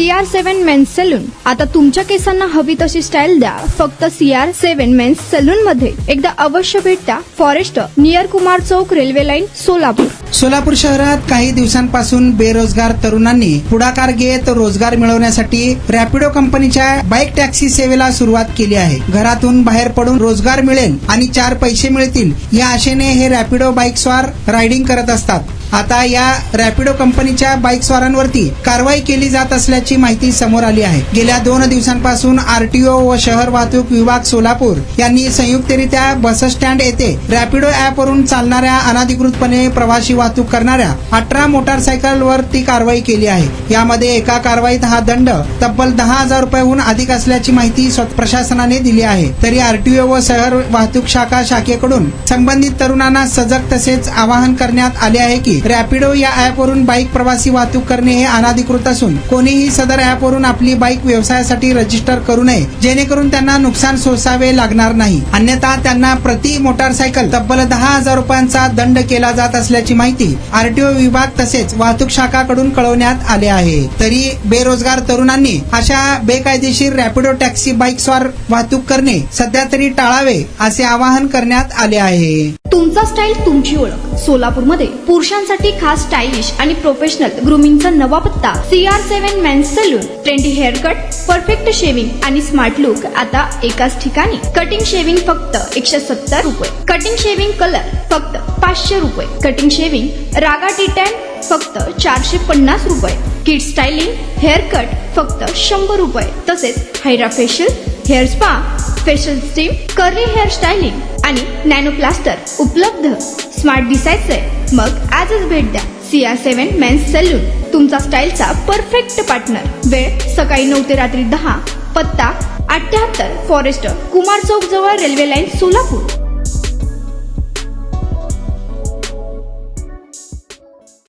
CR7 men's salon. आता तुमच्या केसांना हवी तशी स्टाईल द्या फक्त CR7 मेन्स सलून मध्ये. एकदा अवश्य भेट द्या. फॉरेस्ट नियर कुमार चौक, रेल्वे लाईन, सोलापूर. सोलापूर शहरात काही दिवसांपासून बेरोजगार तरुणांनी पुढाकार घेत रोजगार मिळवण्यासाठी रॅपिडो कंपनीच्या बाईक टॅक्सी सेवेला सुरुवात केली आहे. घरातून बाहेर पडून रोजगार मिळेल आणि 4 पैसे मिळतील या आशेने हे रॅपिडो बाईक स्वार रायडिंग करत असतात. आता या रॅपिडो कंपनीच्या बाईक स्वारांवरती कारवाई केली जात असल्याची माहिती समोर आली आहे. गेल्या 2 दिवसांपासून आरटीओ व शहर वाहतूक विभाग सोलापूर यांनी संयुक्तरित्या बस स्टँड येथे रॅपिडो ॲपवरून चालणाऱ्या अनधिकृतपणे प्रवासी वाहतूक करणाऱ्या 18 मोटारसायकलवरती कारवाई केली आहे. यामध्ये एका कारवाईत हा दंड तब्बल 10,000 रुपयाहून अधिक असल्याची माहिती प्रशासनाने दिली आहे. तरी आरटीओ व शहर वाहतूक शाखेकडून संबंधित तरुणांना सजग तसेच आवाहन करण्यात आले आहे की रॅपिडो या ॲपवरून बाईक प्रवासी वाहतूक करणे हे अनधिकृत असून कोणीही सदर ॲपवरून आपली बाईक व्यवसायासाठी रजिस्टर करू नये, जेणेकरून त्यांना नुकसान सोसावे लागणार नाही. अन्यथा त्यांना प्रति मोटारसायकल तब्बल 10,000 रुपयांचा दंड केला जात असल्याची माहिती आरटीओ विभाग तसेच वाहतूक शाखाकडून कळवण्यात आले आहे. तरी बेरोजगार तरुणांनी अशा बेकायदेशीर रॅपिडो टॅक्सी बाईक स्वार वाहतूक करणे सध्या तरी टाळावे असे आवाहन करण्यात आले आहे. तुमचा स्टाईल तुमची ओळख. सोलापूरमध्ये पुरुषांसाठी खास स्टायलिश आणि प्रोफेशनल ग्रूमिंगचा नवा पत्ता CR7 men's salon. Trendy hair cut, perfect shaving आणि स्मार्ट लुक आता एकाच ठिकाणी. कटिंग शेविंग फक्त 170 रुपये. कटिंग शेविंग कलर फक्त 500 रुपये. कटिंग शेविंग रागा टी10 फक्त 450 रुपये. किड स्टायलिंग हेअर कट फक्त 100 रुपये. तसेच hydra facial, hair spa, facial steam, curly hair styling आणि नॅनो प्लास्टर उपलब्ध. स्मार्ट दिसायचंय मग आजच भेट द्या CR7 मेन्स सलून, तुमचा स्टाईलचा परफेक्ट पार्टनर. वेळ सकाळी 9 ते रात्री 10. पत्ता 78 फॉरेस्ट कुमार चौक जवळ, रेल्वे लाईन, सोलापूर.